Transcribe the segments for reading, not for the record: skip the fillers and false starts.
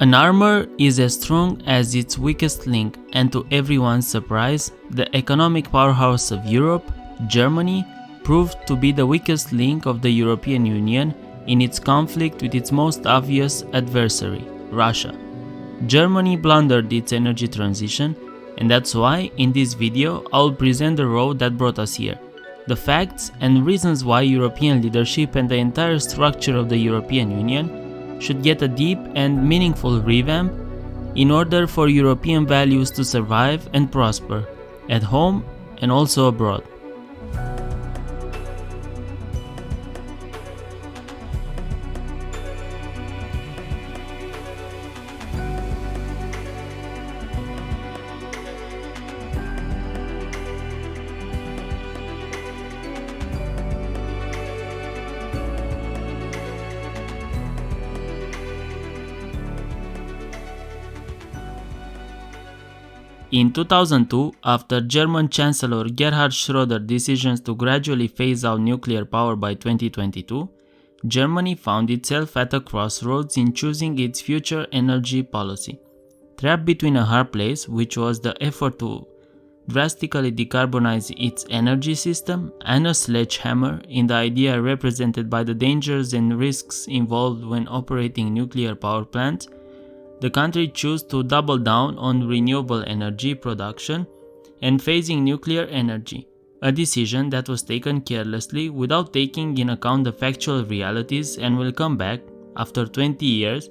An armor is as strong as its weakest link, and to everyone's surprise, the economic powerhouse of Europe, Germany, proved to be the weakest link of the European Union in its conflict with its most obvious adversary, Russia. Germany blundered its energy transition, and that's why in this video I'll present the road that brought us here, the facts and reasons why European leadership and the entire structure of the European Union should get a deep and meaningful revamp in order for European values to survive and prosper, at home and also abroad. In 2002, after German Chancellor Gerhard Schröder's decisions to gradually phase out nuclear power by 2022, Germany found itself at a crossroads in choosing its future energy policy. Trapped between a hard place, which was the effort to drastically decarbonize its energy system, and a sledgehammer in the idea represented by the dangers and risks involved when operating nuclear power plants, the country chose to double down on renewable energy production and phasing nuclear energy, a decision that was taken carelessly without taking in account the factual realities and will come back, after 20 years,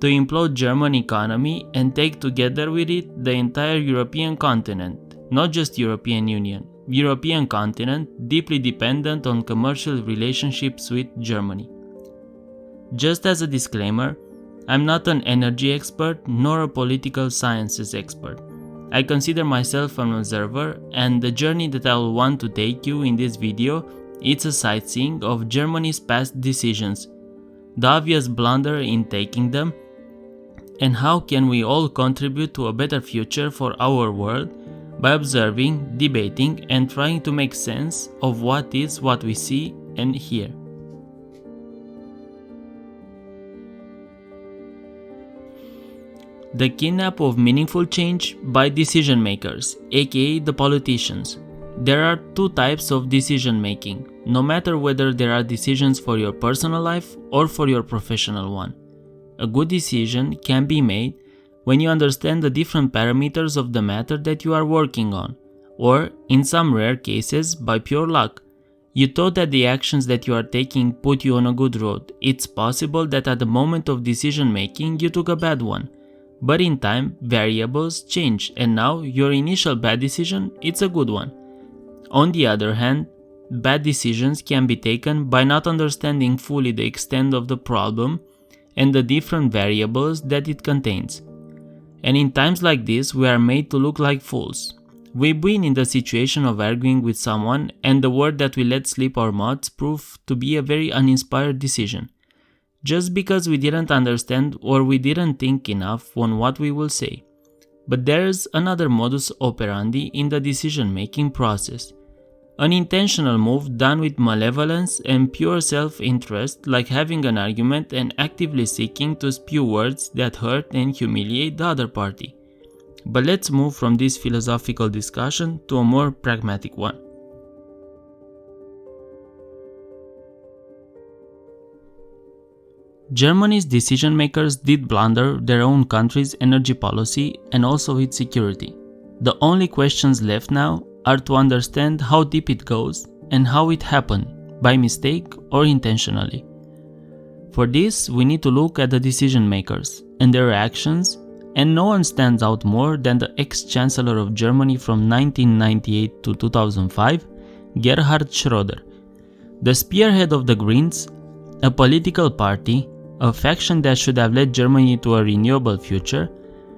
to implode German economy and take together with it the entire European continent, not just European Union, European continent deeply dependent on commercial relationships with Germany. Just as a disclaimer, I'm not an energy expert nor a political sciences expert. I consider myself an observer, and the journey that I will want to take you in this video is a sightseeing of Germany's past decisions, the obvious blunder in taking them, and how can we all contribute to a better future for our world by observing, debating, and trying to make sense of what we see and hear. The kidnap of meaningful change by decision makers, aka the politicians. There are two types of decision making, no matter whether there are decisions for your personal life or for your professional one. A good decision can be made when you understand the different parameters of the matter that you are working on, or, in some rare cases, by pure luck. You thought that the actions that you are taking put you on a good road. It's possible that at the moment of decision making you took a bad one. But in time, variables change, and now your initial bad decision is a good one. On the other hand, bad decisions can be taken by not understanding fully the extent of the problem and the different variables that it contains. And in times like this, we are made to look like fools. We've been in the situation of arguing with someone, and the word that we let slip our mouths proved to be a very uninspired decision, just because we didn't understand or we didn't think enough on what we will say. But there's another modus operandi in the decision-making process. An intentional move done with malevolence and pure self-interest, like having an argument and actively seeking to spew words that hurt and humiliate the other party. But let's move from this philosophical discussion to a more pragmatic one. Germany's decision makers did blunder their own country's energy policy and also its security. The only questions left now are to understand how deep it goes and how it happened, by mistake or intentionally. For this, we need to look at the decision makers and their actions, and no one stands out more than the ex-chancellor of Germany from 1998 to 2005, Gerhard Schröder. The spearhead of the Greens, a political party, a faction that should have led Germany to a renewable future,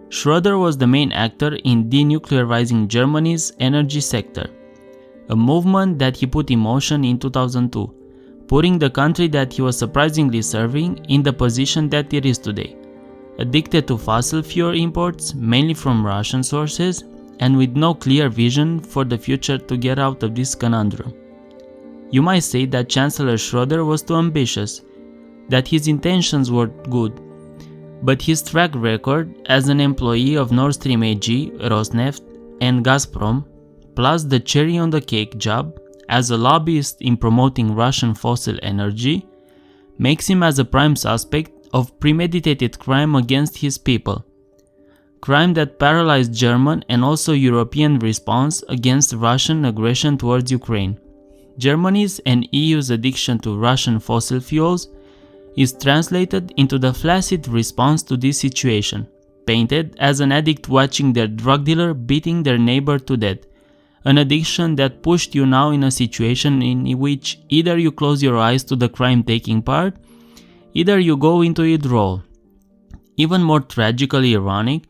Schröder was the main actor in denuclearizing Germany's energy sector, a movement that he put in motion in 2002, putting the country that he was surprisingly serving in the position that it is today, addicted to fossil fuel imports, mainly from Russian sources, and with no clear vision for the future to get out of this conundrum. You might say that Chancellor Schröder was too ambitious, that his intentions were good, But his track record as an employee of Nord Stream AG, Rosneft, and Gazprom, plus the cherry on the cake job as a lobbyist in promoting Russian fossil energy, makes him as a prime suspect of premeditated crime against his people. Crime that paralyzed German and also European response against Russian aggression towards Ukraine. Germany's and EU's addiction to Russian fossil fuels is translated into the flaccid response to this situation, painted as an addict watching their drug dealer beating their neighbor to death, an addiction that pushed you now in a situation in which either you close your eyes to the crime taking part, either you go into it raw. Even more tragically ironic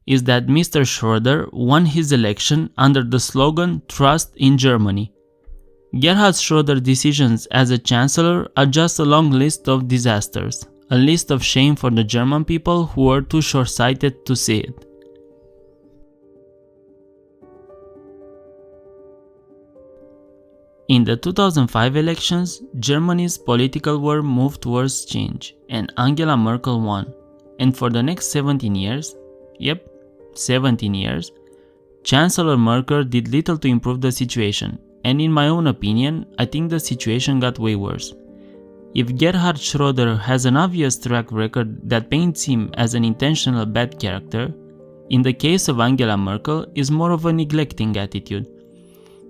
is that Mr. Schroeder won his election under the slogan "Trust in Germany." Gerhard Schroeder's decisions as a chancellor are just a long list of disasters, a list of shame for the German people who were too short-sighted to see it. In the 2005 elections, Germany's political war moved towards change, and Angela Merkel won. And for the next 17 years, 17 years, Chancellor Merkel did little to improve the situation, and in my own opinion, I think the situation got way worse. If Gerhard Schroeder has an obvious track record that paints him as an intentional bad character, in the case of Angela Merkel is more of a neglecting attitude.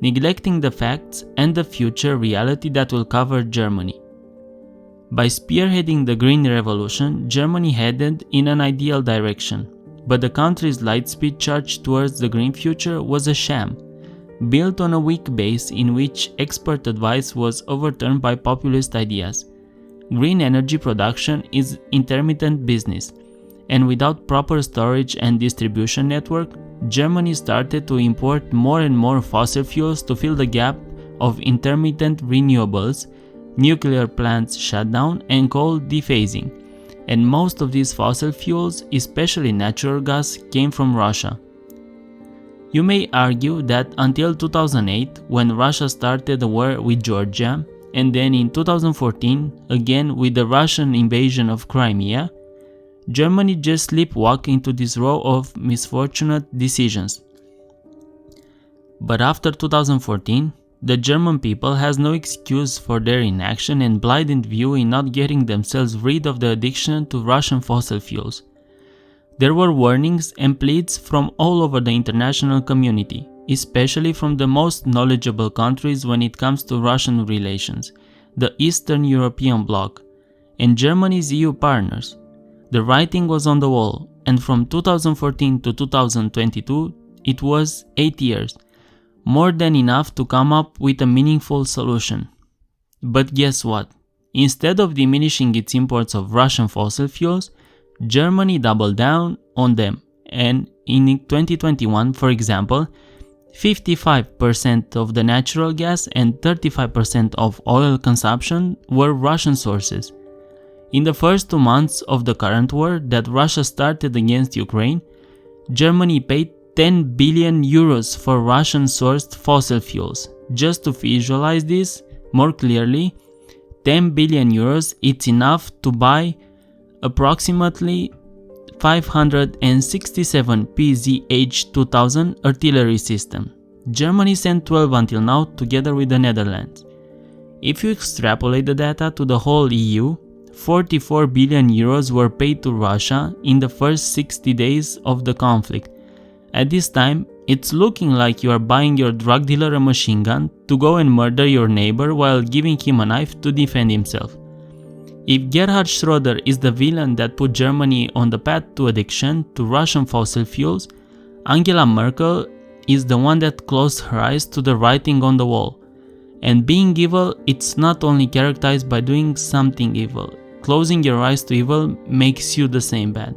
Neglecting the facts and the future reality that will cover Germany. By spearheading the Green Revolution, Germany headed in an ideal direction, but the country's lightspeed charge towards the green future was a sham, built on a weak base in which expert advice was overturned by populist ideas. Green energy production is intermittent business, and without proper storage and distribution network, Germany started to import more and more fossil fuels to fill the gap of intermittent renewables, nuclear plants shutdown, and coal dephasing. And most of these fossil fuels, especially natural gas, came from Russia. You may argue that until 2008, when Russia started a war with Georgia, and then in 2014, again with the Russian invasion of Crimea, Germany just sleepwalked into this row of misfortunate decisions. But after 2014, the German people has no excuse for their inaction and blind view in not getting themselves rid of the addiction to Russian fossil fuels. There were warnings and pleas from all over the international community, especially from the most knowledgeable countries when it comes to Russian relations, the Eastern European bloc, and Germany's EU partners. The writing was on the wall, and from 2014 to 2022, it was 8 years, more than enough to come up with a meaningful solution. But guess what? Instead of diminishing its imports of Russian fossil fuels, Germany doubled down on them, and in 2021, for example, 55% of the natural gas and 35% of oil consumption were Russian sources. In the first 2 months of the current war that Russia started against Ukraine, Germany paid 10 billion euros for Russian-sourced fossil fuels. Just to visualize this more clearly, 10 billion euros it's enough to buy approximately 567 PZH-2000 artillery system. Germany sent 12 until now together with the Netherlands. If you extrapolate the data to the whole EU, 44 billion euros were paid to Russia in the first 60 days of the conflict. At this time, it's looking like you are buying your drug dealer a machine gun to go and murder your neighbor while giving him a knife to defend himself. If Gerhard Schroeder is the villain that put Germany on the path to addiction to Russian fossil fuels, Angela Merkel is the one that closed her eyes to the writing on the wall. And being evil, it's not only characterized by doing something evil. Closing your eyes to evil makes you the same bad.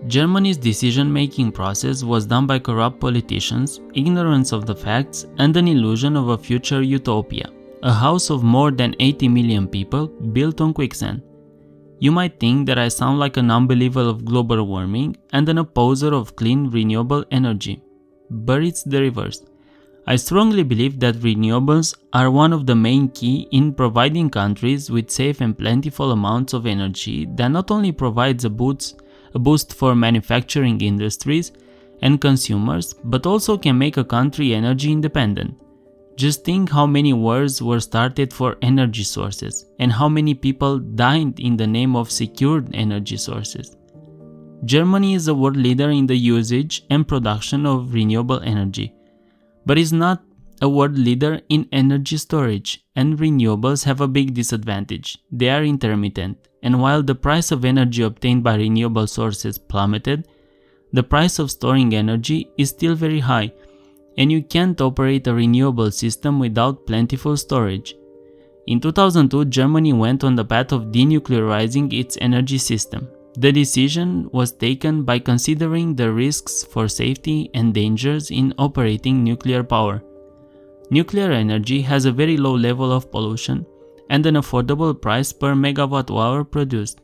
Germany's decision-making process was done by corrupt politicians, ignorance of the facts, and an illusion of a future utopia, a house of more than 80 million people built on quicksand. You might think that I sound like an unbeliever of global warming and an opposer of clean, renewable energy, but it's the reverse. I strongly believe that renewables are one of the main key in providing countries with safe and plentiful amounts of energy that not only provides a boost for manufacturing industries and consumers, but also can make a country energy independent. Just think how many wars were started for energy sources and how many people died in the name of secured energy sources. Germany is a world leader in the usage and production of renewable energy, but is not a world leader in energy storage, and renewables have a big disadvantage. They are intermittent, and while the price of energy obtained by renewable sources plummeted, the price of storing energy is still very high, and you can't operate a renewable system without plentiful storage. In 2002, Germany went on the path of denuclearizing its energy system. The decision was taken by considering the risks for safety and dangers in operating nuclear power. Nuclear energy has a very low level of pollution and an affordable price per megawatt hour produced,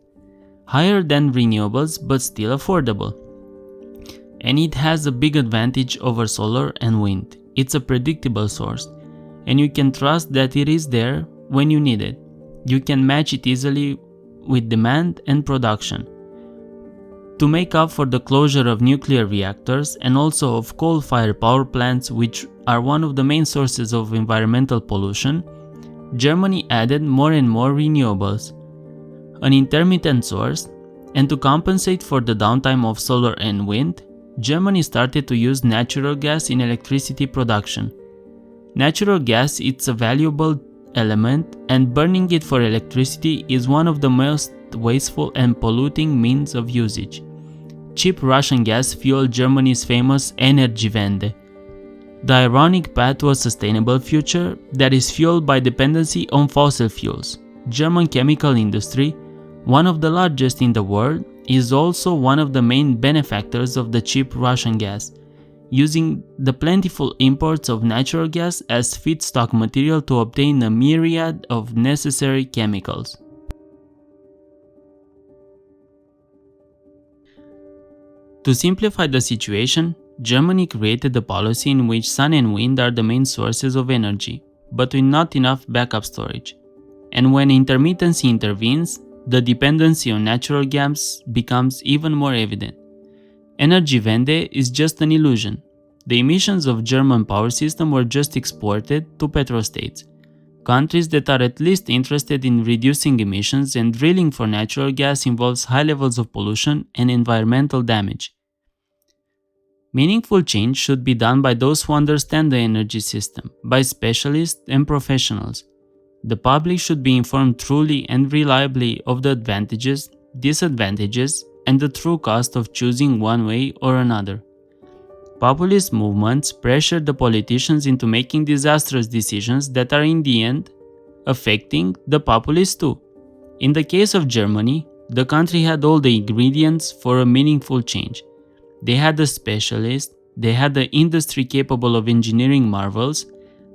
higher than renewables but still affordable. And it has a big advantage over solar and wind. It's a predictable source, and you can trust that it is there when you need it. You can match it easily with demand and production. To make up for the closure of nuclear reactors and also of coal-fired power plants, which are one of the main sources of environmental pollution, Germany added more and more renewables, an intermittent source, and to compensate for the downtime of solar and wind, Germany started to use natural gas in electricity production. Natural gas is a valuable element, and burning it for electricity is one of the most wasteful and polluting means of usage. Cheap Russian gas fueled Germany's famous Energiewende, the ironic path to a sustainable future that is fueled by dependency on fossil fuels. German chemical industry, one of the largest in the world, is also one of the main benefactors of the cheap Russian gas, using the plentiful imports of natural gas as feedstock material to obtain a myriad of necessary chemicals. To simplify the situation, Germany created a policy in which sun and wind are the main sources of energy, but with not enough backup storage. And when intermittency intervenes, the dependency on natural gas becomes even more evident. Energiewende is just an illusion. The emissions of German power system were just exported to petrostates, countries that are at least interested in reducing emissions, and drilling for natural gas involves high levels of pollution and environmental damage. Meaningful change should be done by those who understand the energy system, by specialists and professionals. The public should be informed truly and reliably of the advantages, disadvantages, and the true cost of choosing one way or another. Populist movements pressure the politicians into making disastrous decisions that are in the end affecting the populace too. In the case of Germany, the country had all the ingredients for a meaningful change. They had the specialists, they had the industry capable of engineering marvels,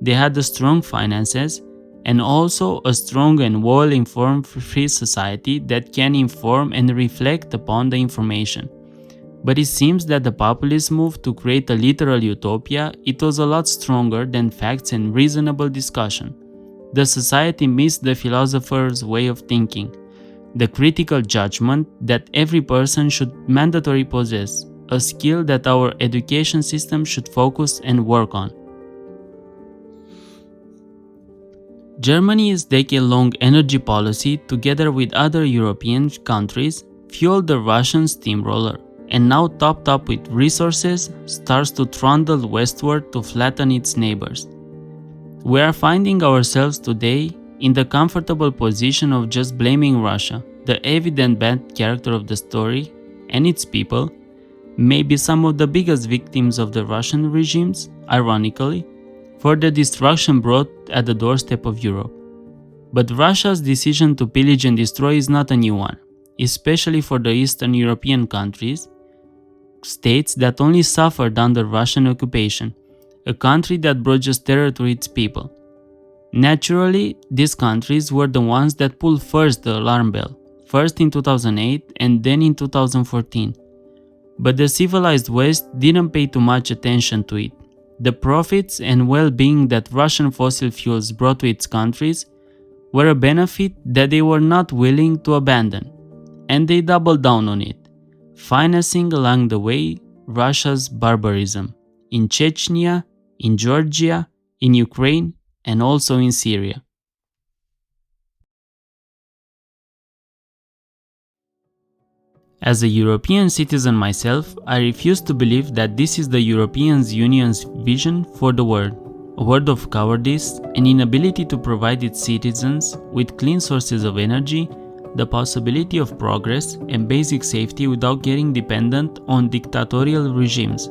they had the strong finances, and also a strong and well-informed free society that can inform and reflect upon the information. But it seems that the populist move to create a literal utopia, it was a lot stronger than facts and reasonable discussion. The society missed the philosopher's way of thinking, the critical judgment that every person should mandatorily possess, a skill that our education system should focus and work on. Germany's decade-long energy policy, together with other European countries, fueled the Russian steamroller, and now topped up with resources, starts to trundle westward to flatten its neighbors. We are finding ourselves today in the comfortable position of just blaming Russia, the evident bad character of the story, and its people, may be some of the biggest victims of the Russian regimes, ironically, for the destruction brought at the doorstep of Europe. But Russia's decision to pillage and destroy is not a new one, especially for the Eastern European countries, states that only suffered under Russian occupation, a country that brought just terror to its people. Naturally, these countries were the ones that pulled first the alarm bell, first in 2008 and then in 2014. But the civilized West didn't pay too much attention to it. The profits and well-being that Russian fossil fuels brought to its countries were a benefit that they were not willing to abandon, and they doubled down on it, financing along the way Russia's barbarism in Chechnya, in Georgia, in Ukraine, and also in Syria. As a European citizen myself, I refuse to believe that this is the European Union's vision for the world, a world of cowardice and inability to provide its citizens with clean sources of energy, the possibility of progress and basic safety without getting dependent on dictatorial regimes.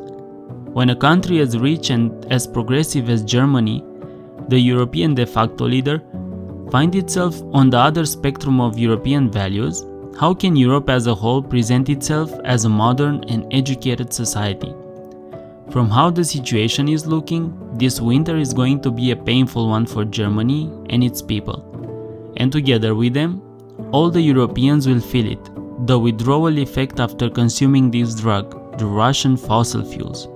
When a country as rich and as progressive as Germany, the European de facto leader, finds itself on the other spectrum of European values, how can Europe as a whole present itself as a modern and educated society? From how the situation is looking, this winter is going to be a painful one for Germany and its people. And together with them, all the Europeans will feel it, the withdrawal effect after consuming this drug, the Russian fossil fuels.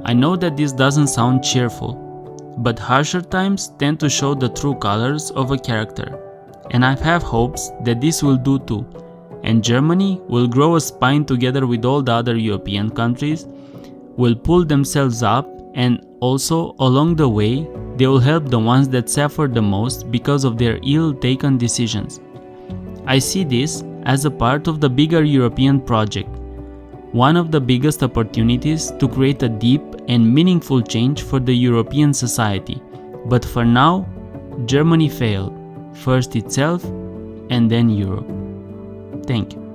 I know that this doesn't sound cheerful, but harsher times tend to show the true colors of a character. And I have hopes that this will do too, and Germany will grow a spine together with all the other European countries, will pull themselves up, and also along the way they will help the ones that suffer the most because of their ill-taken decisions. I see this as a part of the bigger European project, one of the biggest opportunities to create a deep and meaningful change for the European society. But for now, Germany failed. First itself, and then Europe. Thank you.